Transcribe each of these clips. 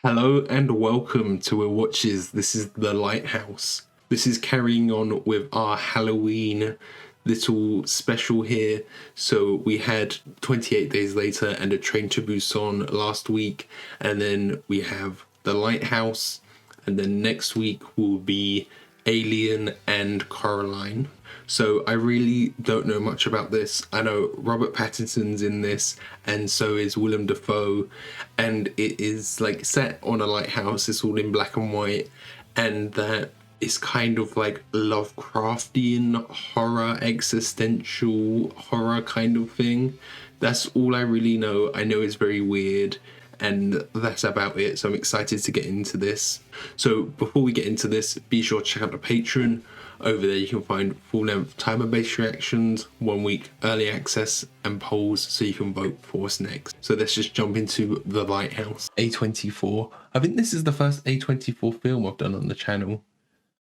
Hello and welcome to Watches. This is the Lighthouse. This is carrying on with our Halloween little special here. So we had 28 Days Later and A Train to Busan last week, and then we have the Lighthouse, and then next week will be Alien and Coraline. So I really don't know much about this. I know Robert Pattinson's in this, and so is Willem Dafoe, and it is like set on a lighthouse. It's all in black and white, and that is kind of like Lovecraftian horror, existential horror kind of thing. That's all I really know. I know it's very weird, and that's about it. So I'm excited to get into this. So before we get into this, be sure to check out the Patreon. Over there you can find full-length timer-based reactions, 1 week early access, and polls so you can vote for us next. So let's just jump into The Lighthouse. A24. I think this is the first A24 film I've done on the channel.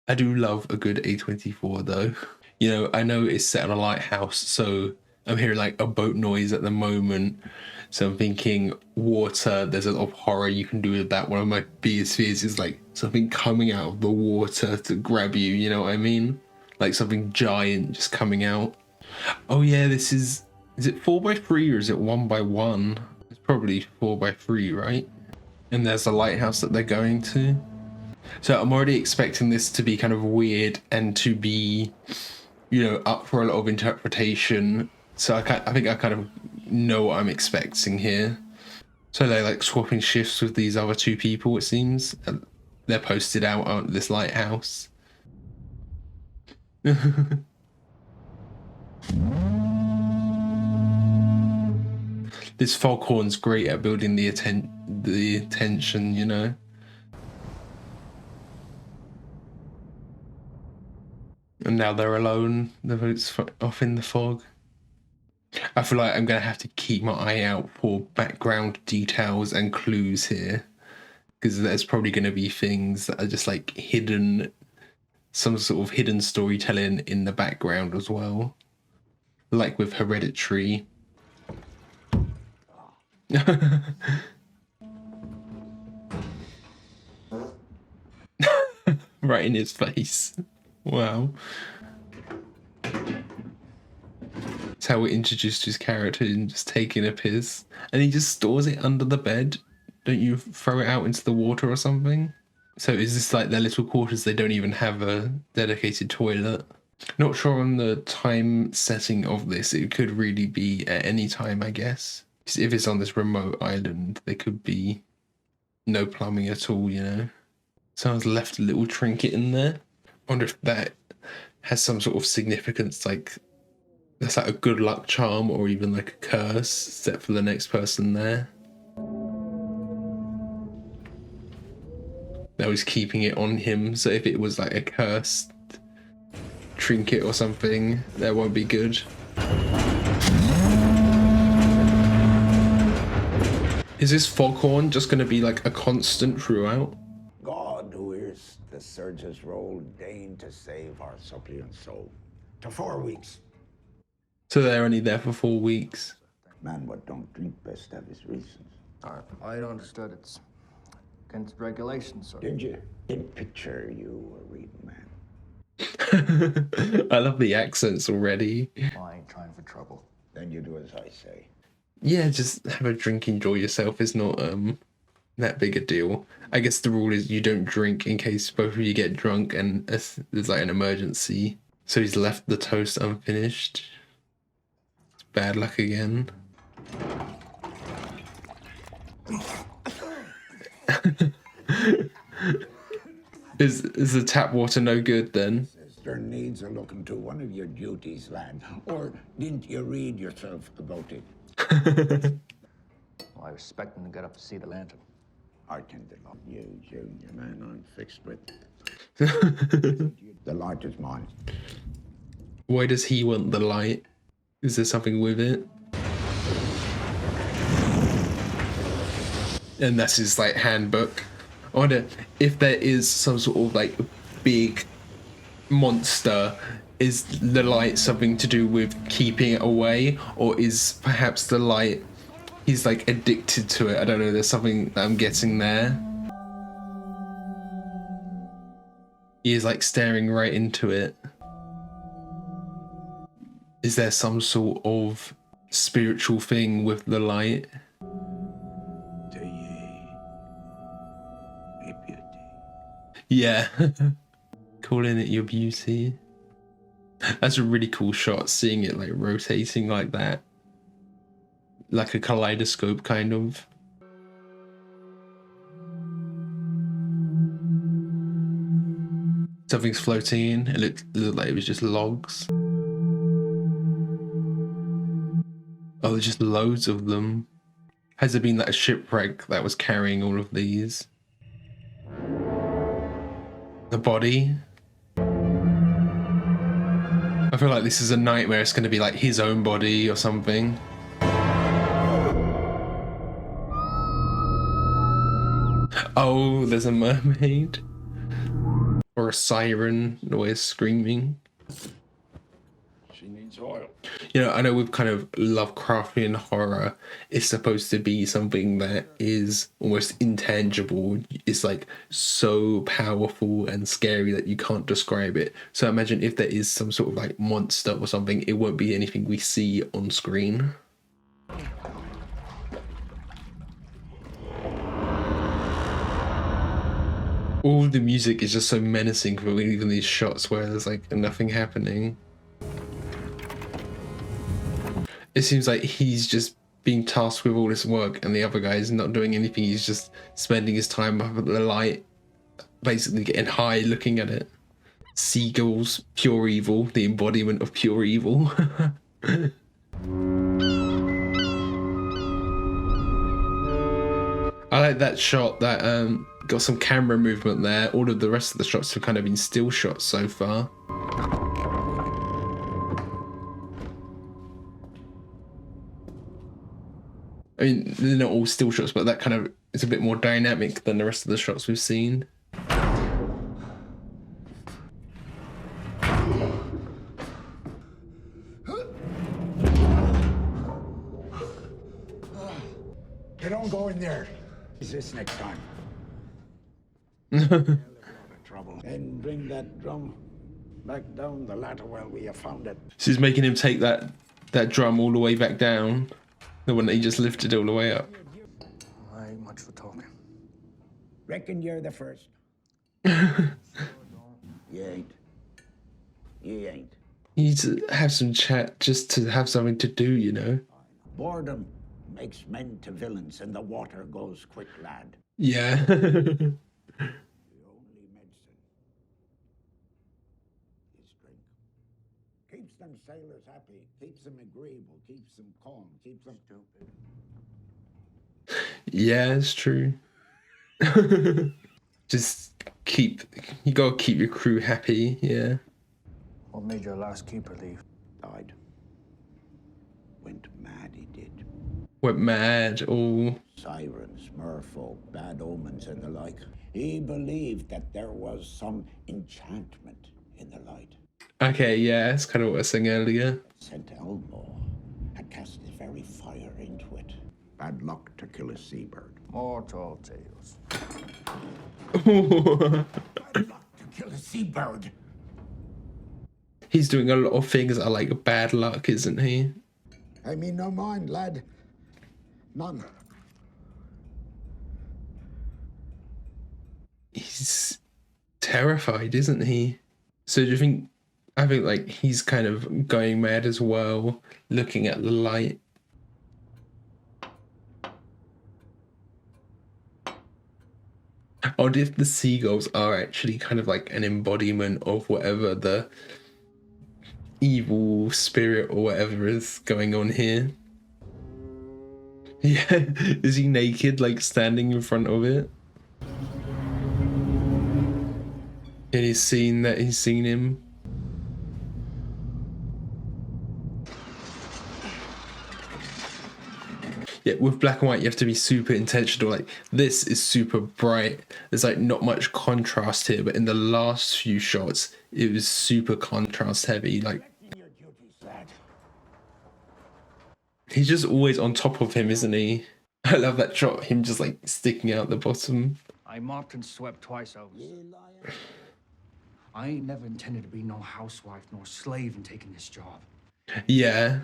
I do love a good A24 though. You know, I know it's set on a lighthouse, so I'm hearing like a boat noise at the moment. So I'm thinking water, there's a lot of horror you can do with that. One of my biggest fears is like something coming out of the water to grab you, you know what I mean? Like something giant just coming out. Oh yeah, this is it 4x3 or is it 1x1? It's probably 4x3, right? And there's the lighthouse that they're going to. So I'm already expecting this to be kind of weird and to be, you know, up for a lot of interpretation. So I think I kind of know what I'm expecting here. So they're like swapping shifts with these other two people, it seems. They're posted out on this lighthouse. This foghorn's great at building the attention, you know. And now they're alone. The boat's off in the fog. I feel like I'm going to have to keep my eye out for background details and clues here, because there's probably going to be things that are just like hidden, some sort of hidden storytelling in the background as well, like with Hereditary. Right in his face. Wow. That's how we introduced his character, and just taking a piss. And he just stores it under the bed. Don't you throw it out into the water or something? So is this like their little quarters? They don't even have a dedicated toilet. Not sure on the time setting of this. It could really be at any time, I guess. If it's on this remote island, there could be no plumbing at all, you know? Someone's left a little trinket in there. I wonder if that has some sort of significance, like that's like a good luck charm or even like a curse set for the next person there. That was keeping it on him, so if it was like a cursed trinket or something, that won't be good. Is this foghorn just going to be like a constant throughout? God, who is the surge's role, deign to save our suppliant soul. To 4 weeks. So they're only there for 4 weeks. Man, what don't drink best have his reasons. I understood it's against regulations, sir. Did you? Did picture you a reading man. I love the accents already. I ain't trying for trouble. Then you do as I say. Yeah, just have a drink, enjoy yourself. It's not that big a deal. I guess the rule is you don't drink in case both of you get drunk and there's like an emergency. So he's left the toast unfinished. It's bad luck again. Is the tap water no good then? Sister needs a look into one of your duties, lad. Or didn't you read yourself about it? Well, I was expecting to get up to see the lantern. I tend to love you, Junior, man. I'm fixed with. The light is mine. Why does he want the light? Is there something with it? And that's his like handbook. I wonder if there is some sort of like big monster. Is the light something to do with keeping it away, or is perhaps the light he's like addicted to it? I don't know, there's something that I'm getting there. He is like staring right into it. Is there some sort of spiritual thing with the light? Yeah. Calling it your beauty. That's a really cool shot, seeing it like rotating like that. Like a kaleidoscope kind of. Something's floating in. It looked like it was just logs. Oh, there's just loads of them. Has there been like a shipwreck that was carrying all of these? The body? I feel like this is a nightmare. It's going to be like his own body or something. Oh, there's a mermaid. Or a siren, always screaming. She needs oil. You know, I know with kind of Lovecraftian horror, it's supposed to be something that is almost intangible. It's like so powerful and scary that you can't describe it. So imagine if there is some sort of like monster or something, it won't be anything we see on screen. All the music is just so menacing for even these shots where there's like nothing happening. It seems like he's just being tasked with all this work and the other guy is not doing anything. He's just spending his time up at the light, basically getting high looking at it. Seagulls, pure evil, the embodiment of pure evil. I like that shot that got some camera movement there. All of the rest of the shots have kind of been still shots so far. I mean, they're not all still shots, but that kind of is a bit more dynamic than the rest of the shots we've seen. You don't go in there. Is this next time? Trouble. And bring that drum back down the ladder where we have found it. She's making him take that drum all the way back down. The one that he just lifted all the way up. I ain't much for talking. Reckon you're the first. You ain't. You ain't. You need to have some chat just to have something to do, you know? Boredom makes men to villains and the water goes quick, lad. Yeah. The only medicine is drink. Keeps them sailors happy, keeps them agreeable, keeps them calm, keeps them stupid. Yeah, it's true. Just you gotta keep your crew happy, yeah. What made your last keeper leave? Died. Went mad, he did. Went mad, oh. Sirens, merfolk, bad omens, and the like. He believed that there was some enchantment in the light. Okay, yeah, that's kind of what I was saying earlier. Saint Elmo had cast his very fire into it. Bad luck to kill a seabird. More tall tales. Bad luck to kill a seabird. He's doing a lot of things that are like bad luck, isn't he? I mean, no mind, lad. None. He's terrified, isn't he? So do you think, I think like he's kind of going mad as well, looking at the light. Or if the seagulls are actually kind of like an embodiment of whatever the evil spirit or whatever is going on here. Yeah, is he naked, like standing in front of it? And he's seen him. Yeah, with black and white, you have to be super intentional. Like, this is super bright. There's like not much contrast here, but in the last few shots, it was super contrast heavy. Like, he's just always on top of him, isn't he? I love that shot, him just like sticking out the bottom. I mopped and swept twice over. I ain't never intended to be no housewife nor slave in taking this job. Yeah.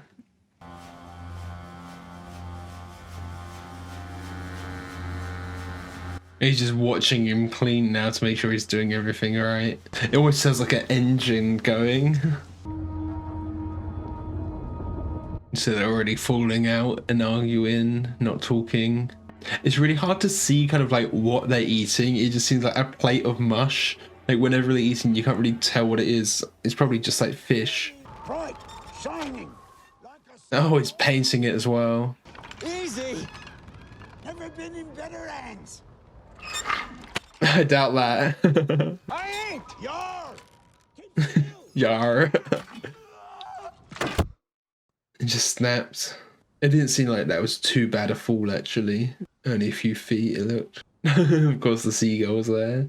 He's just watching him clean now to make sure he's doing everything right. It always sounds like an engine going. So they're already falling out and arguing, not talking. It's really hard to see kind of like what they're eating. It just seems like a plate of mush. Like whenever they're eating, you can't really tell what it is. It's probably just like fish. Bright, shining. Oh, it's painting it as well. Easy. Never been in better hands. I doubt that. I ain't. Yar. Yar. It just snapped. It didn't seem like that was too bad a fall, actually. Only a few feet, it looked. Of course, the seagull was there.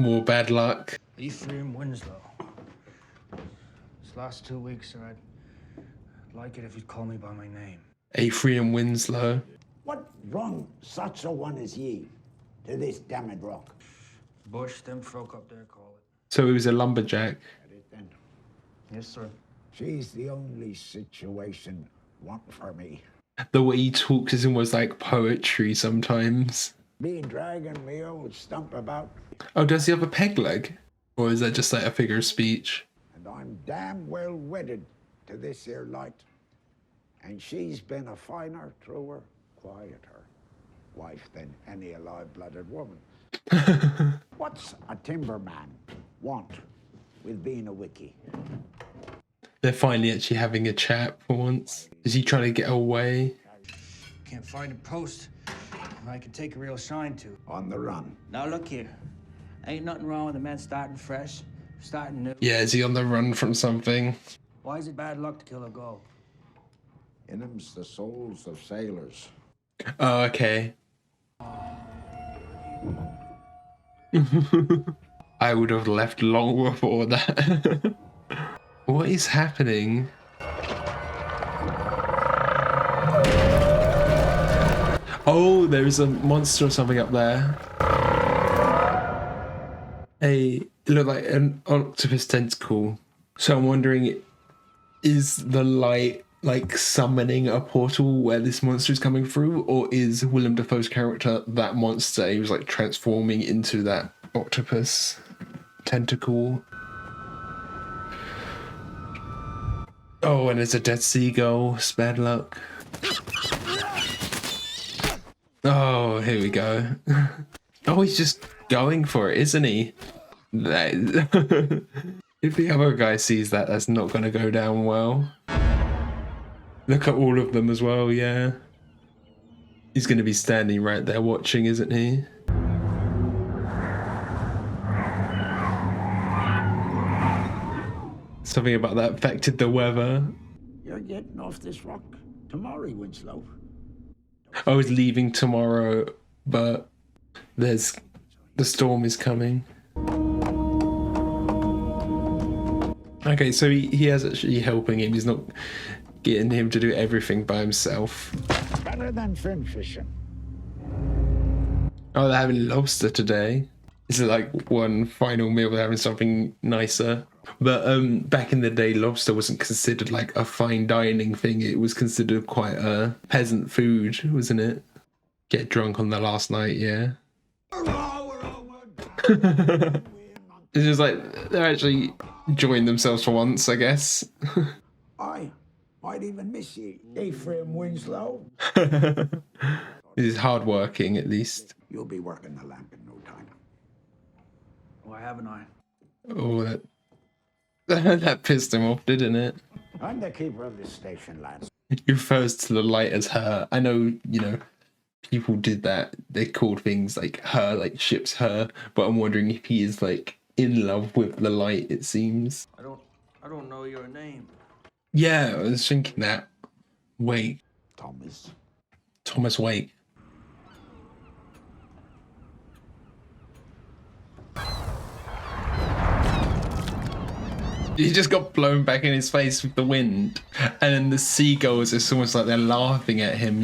More bad luck. Ephraim Winslow. This last 2 weeks, sir, I'd like it if you'd call me by my name. Ephraim Winslow. What wrong such a one as ye to this damned rock? Bush, them folk up there call it. So he was a lumberjack. Get it then. Yes, sir. She's the only situation want for me. The way he talks is almost like poetry sometimes. Me dragging me old stump about, Oh, does he have a peg leg? Or is that just like a figure of speech? and I'm damn well wedded to this here light. And she's been a finer, truer, quieter wife than any alive-blooded woman. What's a timberman want with being a wickie? They're finally actually having a chat for once. Is he trying to get away? Can't find a post I can take a real shine to. On the run. Now look here. Ain't nothing wrong with a man starting fresh, starting new. Yeah, is he on the run from something? Why is it bad luck to kill a gull? In them's the souls of sailors. Oh, okay. I would have left long before that. What is happening? Oh, there's a monster or something up there. It looked like an octopus tentacle. So I'm wondering, is the light like summoning a portal where this monster is coming through, or is Willem Dafoe's character that monster? He was like transforming into that octopus tentacle. Oh, and there's a dead seagull. It's bad luck. Oh, here we go. Oh, he's just going for it, isn't he? If the other guy sees that, that's not going to go down well. Look at all of them as well, yeah. He's going to be standing right there watching, isn't he? Something about that affected the weather. You're getting off this rock tomorrow, Winslow. I was leaving tomorrow, but the storm is coming. Okay, so he is actually helping him. He's not getting him to do everything by himself. Better than fin fishing. Oh, they're having lobster today. This is like one final meal. They're having something nicer. But back in the day, lobster wasn't considered like a fine dining thing. It was considered quite a peasant food, wasn't it? Get drunk on the last night, yeah. It's just like they're actually enjoying themselves for once, I guess. I might even miss you, Ephraim Winslow. This is hard working, at least. You'll be working the lamp in no time. Why haven't I? Oh, that pissed him off, didn't it? I'm the keeper of this station, lads. He refers to the light as her. I know, people did that. They called things like her, like ships her. But I'm wondering if he is like in love with the light, it seems. I don't know your name. Yeah, I was thinking that. Wake. Thomas Wake. He just got blown back in his face with the wind. And then the seagulls, it's almost like they're laughing at him,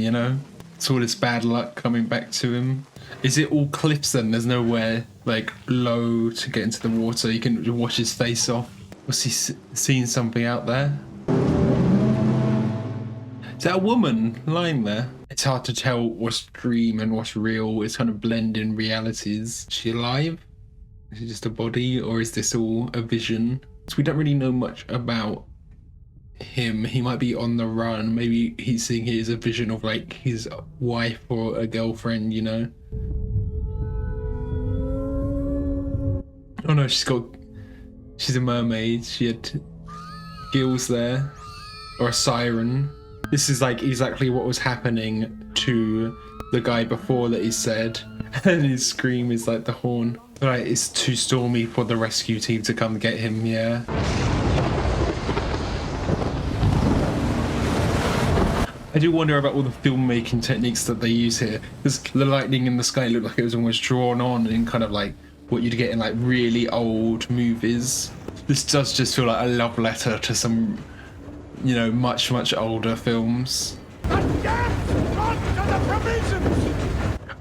It's all this bad luck coming back to him. Is it all cliffs then? There's nowhere like low to get into the water. You can just wash his face off. Was he seeing something out there? Is that a woman lying there? It's hard to tell what's dream and what's real. It's kind of blending realities. Is she alive? Is it just a body, or is this all a vision? So we don't really know much about him. He might be on the run. Maybe he's seeing it as a vision of like his wife or a girlfriend, you know? Oh no, she's a mermaid. She had gills there, or a siren. This is like exactly what was happening to the guy before that he said, and his scream is like the horn. Right, it's too stormy for the rescue team to come get him, yeah. I do wonder about all the filmmaking techniques that they use here, because the lightning in the sky looked like it was almost drawn on in kind of like what you'd get in like really old movies. This does just feel like a love letter to some, you know, much older films.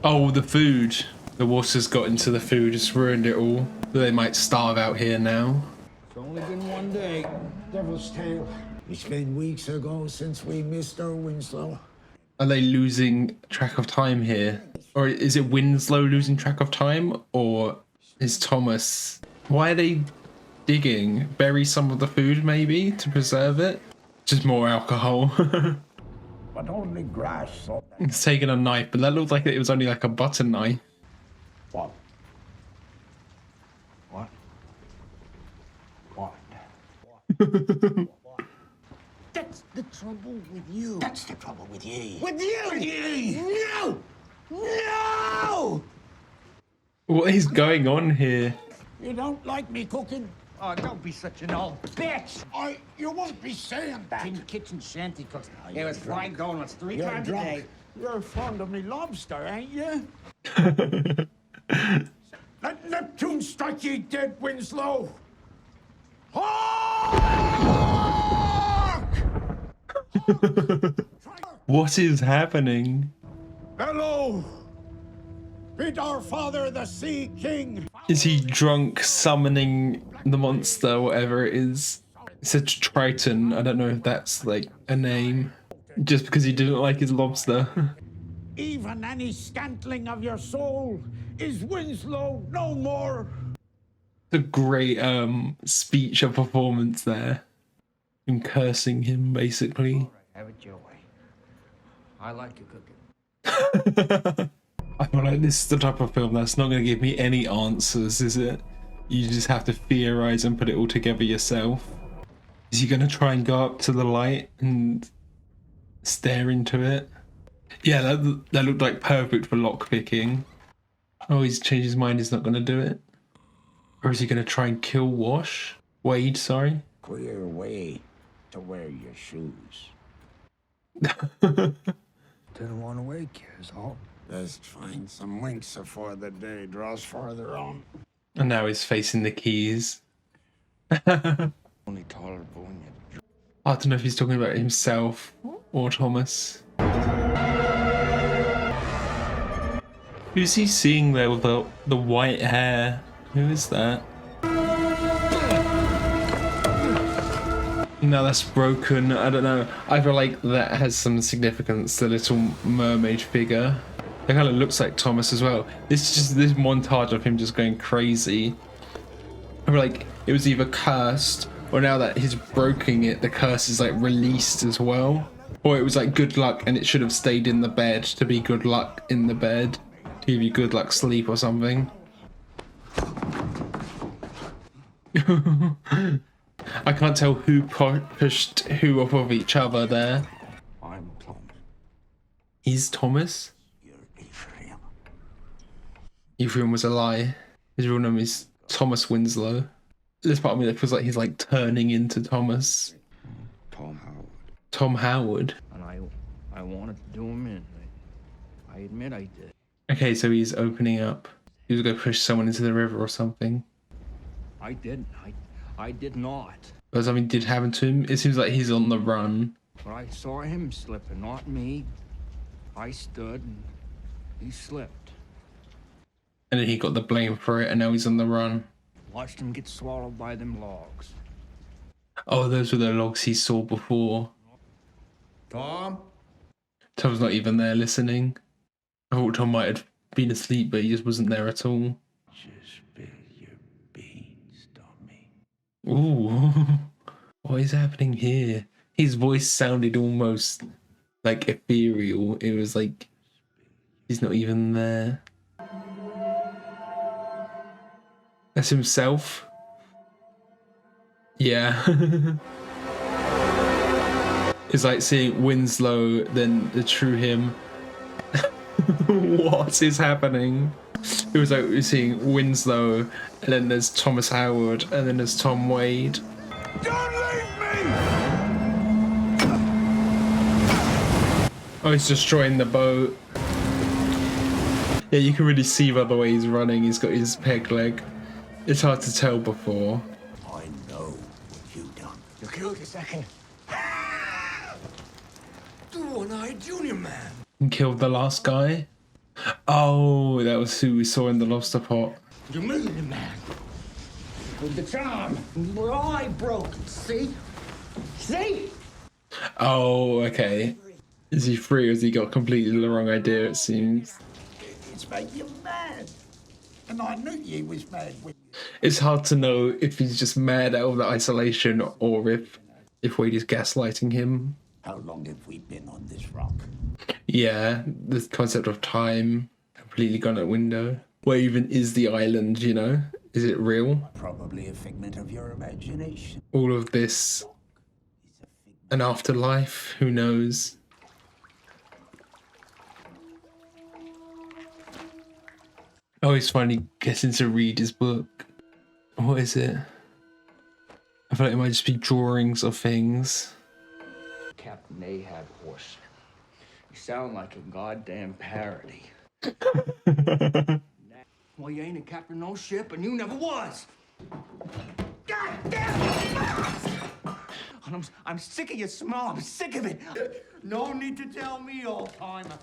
Oh, the food. The water's got into the food, it's ruined it all. They might starve out here now. It's only been one day. Devil's tale. It's been weeks ago since we missed our Winslow. Are they losing track of time here? Or is it Winslow losing track of time? Or is Thomas... Why are they digging? Bury some of the food maybe to preserve it? Just more alcohol. But only grass. So... It's taking a knife, but that looked like it was only like a butter knife. What? What? What? That's the trouble with you. That's the trouble with ye. With you! With ye! No! No! What is going on here? You don't like me cooking? Oh, don't be such an old bitch. You won't be saying that. In the kitchen shanty cooks. It was fried donuts 3 You're times a drunk. day. You're fond of me lobster, ain't you? Let Neptune strike ye dead, Winslow! Hark! What is happening? Hello! Bid our father the Sea King! Is he drunk summoning the monster, whatever it is? It said Triton. I don't know if that's like a name. Just because he didn't like his lobster. Even any scantling of your soul is Winslow no more. A great speech or performance there. Him cursing him basically. Have it your way. I like your cooking. I feel like this is the type of film that's not going to give me any answers, is it? You just have to theorize and put it all together yourself. Is he going to try and go up to the light and stare into it? Yeah, that looked like perfect for lockpicking. Oh, he's changed his mind, he's not going to do it? Or is he going to try and kill Wade, sorry? Queer way to wear your shoes. Didn't want to wake you, is all. Best find some winks before the day draws farther on. And now he's facing the keys. Only tolerable when you... I don't know if he's talking about himself or Thomas. Who's he seeing there with the white hair? Who is that? No, that's broken. I don't know. I feel like that has some significance, the little mermaid figure. It kind of looks like Thomas as well. This is just this montage of him just going crazy. I feel like it was either cursed, or now that he's broken it, the curse is like released as well. Or it was like good luck and it should have stayed in the bed to be good luck in the bed. To give you good luck sleep or something. I can't tell who pushed who off of each other there. I'm Thomas. He's Thomas? You're Ephraim. Ephraim was a lie. His real name is Thomas Winslow. There's part of me that feels like he's like turning into Thomas. Tom Howard. Tom Howard? And I wanted to do him in. I admit I did. Okay, so he's opening up. He was going to push someone into the river or something. I didn't. I did not. But something did happen to him. It seems like he's on the run. But I saw him slipping, not me. I stood and he slipped. And then he got the blame for it, and now he's on the run. Watched him get swallowed by them logs. Oh, those were the logs he saw before. Tom? Tom's not even there listening. I thought Tom might have been asleep, but he just wasn't there at all. Just spill your beans, Tommy. Ooh. What is happening here? His voice sounded almost like ethereal. It was like he's not even there. That's himself. Yeah. It's like seeing Winslow, then the true him. What is happening? It was like we're seeing Winslow, and then there's Thomas Howard, and then there's Tom Wade. Don't leave me! Oh, he's destroying the boat. Yeah, you can really see by the way he's running. He's got his peg leg. It's hard to tell before. I know what you've done. You killed a second. The one-eyed junior man. And killed the last guy. Oh, that was who we saw in the lobster pot. You made the man. With the charm. Your eye broke. See? See? Oh, okay. Is he free, or has he got completely the wrong idea, it seems? It's made you mad. And I knew you was mad when you... It's hard to know if he's just mad out of the isolation, or if Wade is gaslighting him. How long have we been on this rock? Yeah, the concept of time completely gone out window. Where even is the island, you know? Is it real? Probably a figment of your imagination. All of this, an afterlife, who knows? Oh, he's finally getting to read his book. What is it? I feel like it might just be drawings of things. Captain Ahab horse. You sound like a goddamn parody. Well, you ain't a captain no ship, and you never was. God damn! And I'm sick of your smell. I'm sick of it. No need to tell me, old timer.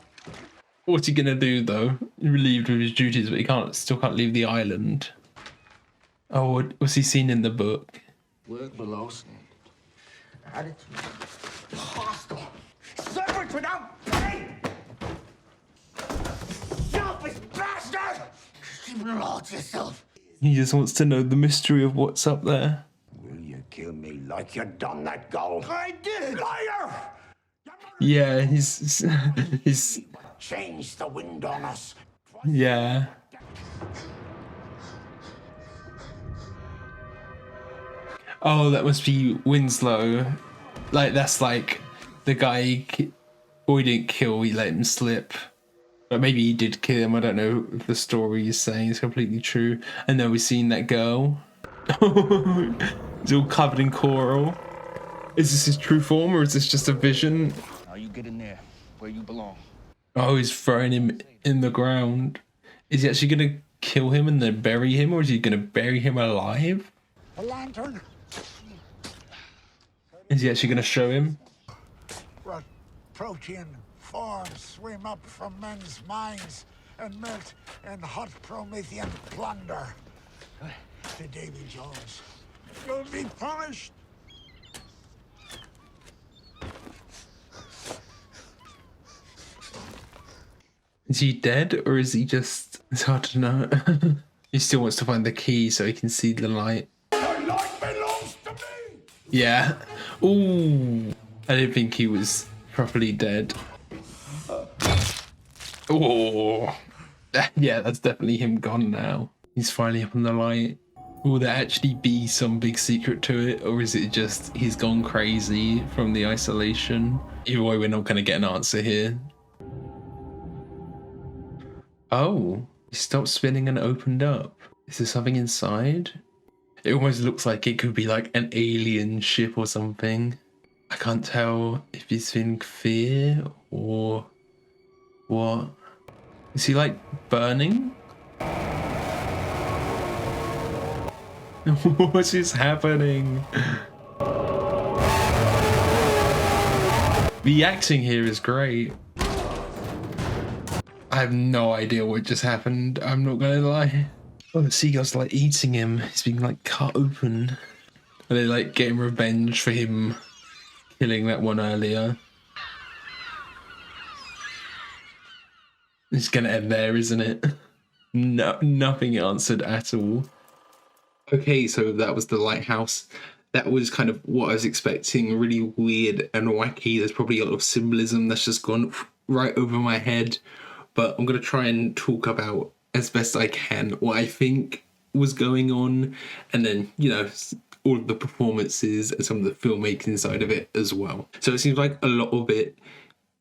What's he gonna do though? Relieved of his duties, but he still can't leave the island. Oh, what's he seen in the book? Work below standard. Attitude. Hostile. Servants without pay. Selfish bastard! Keep it all to yourself. He just wants to know the mystery of what's up there. Will you kill me like you done that gold? I did! Liar! Yeah, he's Change the wind on us. yeah. Oh, that must be Winslow. Like, that's like the guy Boy didn't kill, he let him slip. But maybe he did kill him. I don't know if the story is saying is completely true. And then we've seen that girl. It's all covered in coral. Is this his true form, or is this just a vision? Now you get in there where you belong. Oh, he's throwing him in the ground. Is he actually going to kill him and then bury him, or is he going to bury him alive? A lantern. Is he actually going to show him? What protean forms swim up from men's minds and melt in hot Promethean plunder. To Davy Jones. You'll be punished. Is he dead, or is he just... It's hard to know. He still wants to find the key so he can see the light. The light belongs to me! Yeah. Ooh. I didn't think he was properly dead. Oh. Yeah, that's definitely him gone now. He's finally up on the light. Will there actually be some big secret to it, or is it just he's gone crazy from the isolation? Either way, we're not going to get an answer here. Oh, he stopped spinning and opened up. Is there something inside? It almost looks like it could be like an alien ship or something. I can't tell if he's feeling fear or what. Is he like burning? What is happening? The acting here is great. I have no idea what just happened. I'm not gonna lie. Oh, the seagull's like eating him. He's being like cut open. And they're like getting revenge for him killing that one earlier. It's gonna end there, isn't it? No, nothing answered at all. Okay, so that was the lighthouse. That was kind of what I was expecting. Really weird and wacky. There's probably a lot of symbolism that's just gone right over my head. But I'm gonna try and talk about as best I can what I think was going on, and then, you know, all of the performances and some of the filmmaking side of it as well. So it seems like a lot of it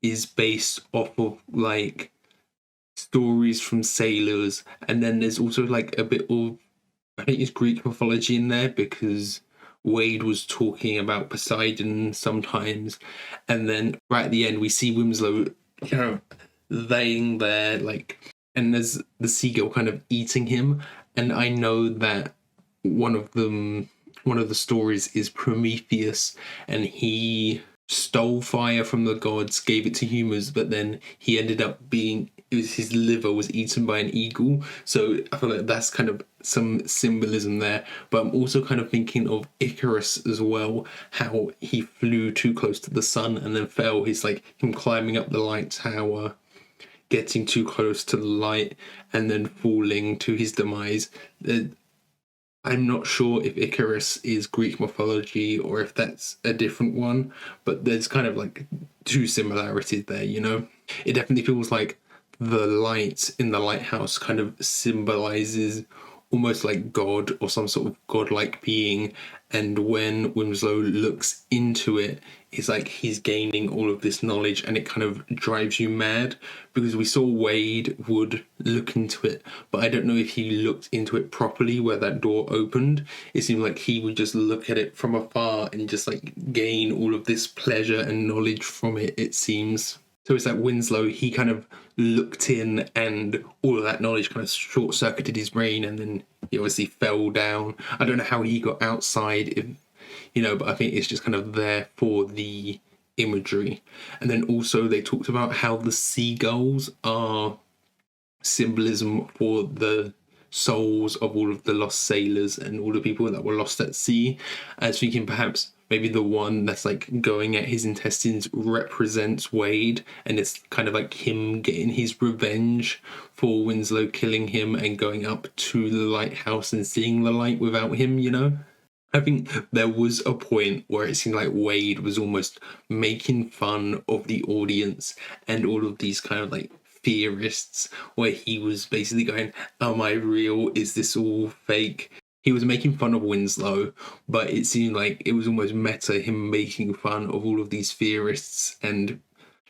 is based off of like stories from sailors, and then there's also like a bit of, I think it's Greek mythology in there, because Wade was talking about Poseidon sometimes, and then right at the end we see Winslow, you know, laying there, like, and there's the seagull kind of eating him. And I know that one of the stories is Prometheus, and he stole fire from the gods, gave it to humans, but then he ended up being, his liver was eaten by an eagle. So I feel like that's kind of some symbolism there. But I'm also kind of thinking of Icarus as well, how he flew too close to the sun and then fell. He's like him climbing up the light tower, getting too close to the light, and then falling to his demise. I'm not sure if Icarus is Greek mythology or if that's a different one, but there's kind of like two similarities there, you know? It definitely feels like the light in the lighthouse kind of symbolizes almost like God or some sort of godlike being, and when Winslow looks into it, it's like he's gaining all of this knowledge, and it kind of drives you mad, because we saw Wade would look into it, but I don't know if he looked into it properly where that door opened. It seemed like he would just look at it from afar and just like gain all of this pleasure and knowledge from it, it seems. So it's like Winslow, he kind of looked in and all of that knowledge kind of short-circuited his brain, and then he obviously fell down. I don't know how he got outside, if, you know, but I think it's just kind of there for the imagery. And then also they talked about how the seagulls are symbolism for the souls of all of the lost sailors and all the people that were lost at sea. I was thinking perhaps maybe the one that's like going at his intestines represents Wade, and it's kind of like him getting his revenge for Winslow killing him and going up to the lighthouse and seeing the light without him, you know? I think there was a point where it seemed like Wade was almost making fun of the audience and all of these kind of like theorists, where he was basically going, am I real? Is this all fake? He was making fun of Winslow, but it seemed like it was almost meta, him making fun of all of these theorists and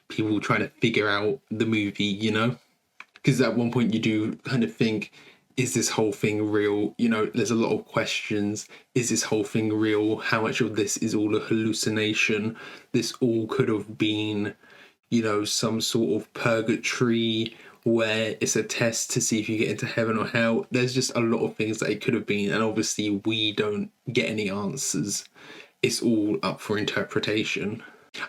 people trying to figure out the movie, you know? Because at one point you do kind of think, is this whole thing real? You know, there's a lot of questions. Is this whole thing real? How much of this is all a hallucination? This all could have been, you know, some sort of purgatory where it's a test to see if you get into heaven or hell. There's just a lot of things that it could have been, and obviously we don't get any answers. It's all up for interpretation.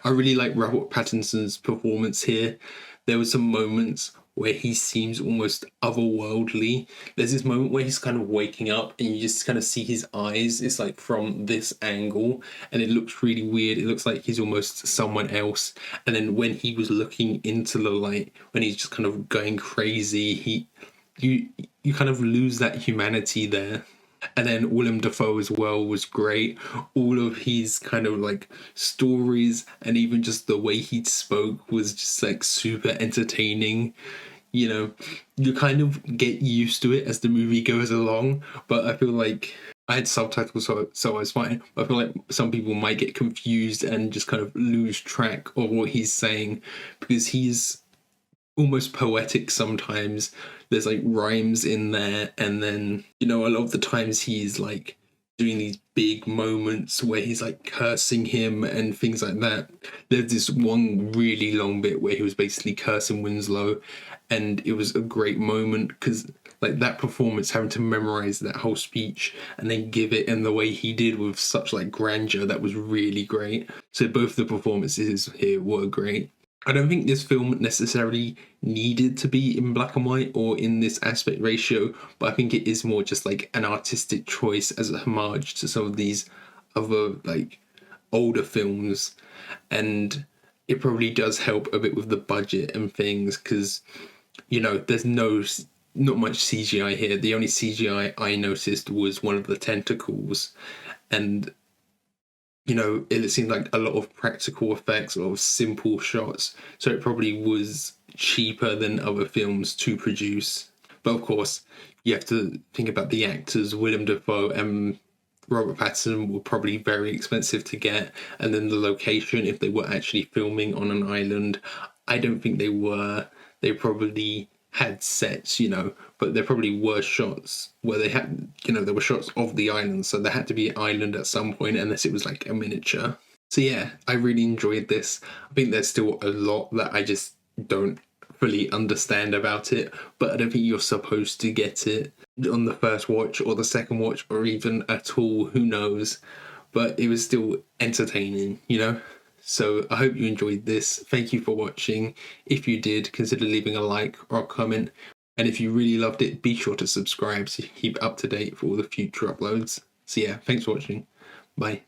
I really like Robert Pattinson's performance here. There were some moments where he seems almost otherworldly. There's this moment where he's kind of waking up and you just kind of see his eyes. It's like from this angle and it looks really weird. It looks like he's almost someone else. And then when he was looking into the light, when he's just kind of going crazy, you kind of lose that humanity there. And then Willem Dafoe as well was great. All of his kind of like stories and even just the way he spoke was just like super entertaining. You know, you kind of get used to it as the movie goes along, but I feel like I had subtitles, so I was fine. But I feel like some people might get confused and just kind of lose track of what he's saying, because he's almost poetic sometimes. There's like rhymes in there, and then, you know, a lot of the times he's like doing these big moments where he's like cursing him and things like that. There's this one really long bit where he was basically cursing Winslow, and it was a great moment because like that performance, having to memorize that whole speech and then give it in the way he did with such like grandeur, that was really great. So both the performances here were great. I don't think this film necessarily needed to be in black and white or in this aspect ratio, but I think it is more just like an artistic choice as a homage to some of these other like older films, and it probably does help a bit with the budget and things because, you know, there's not much CGI here. The only CGI I noticed was one of the tentacles, and you know, it seemed like a lot of practical effects, a lot of simple shots, so it probably was cheaper than other films to produce. But of course, you have to think about the actors. Willem Dafoe and Robert Pattinson were probably very expensive to get, and then the location, if they were actually filming on an island, I don't think they were. They probably had sets, you know, but there probably were shots where they had, you know, there were shots of the island, so there had to be an island at some point, unless it was like a miniature. So yeah, I really enjoyed this. I think there's still a lot that I just don't fully understand about it, but I don't think you're supposed to get it on the first watch or the second watch or even at all, who knows, but it was still entertaining, you know. So I hope you enjoyed this. Thank you for watching. If you did, consider leaving a like or a comment. And if you really loved it, be sure to subscribe so you can keep up to date for all the future uploads. So yeah, thanks for watching. Bye.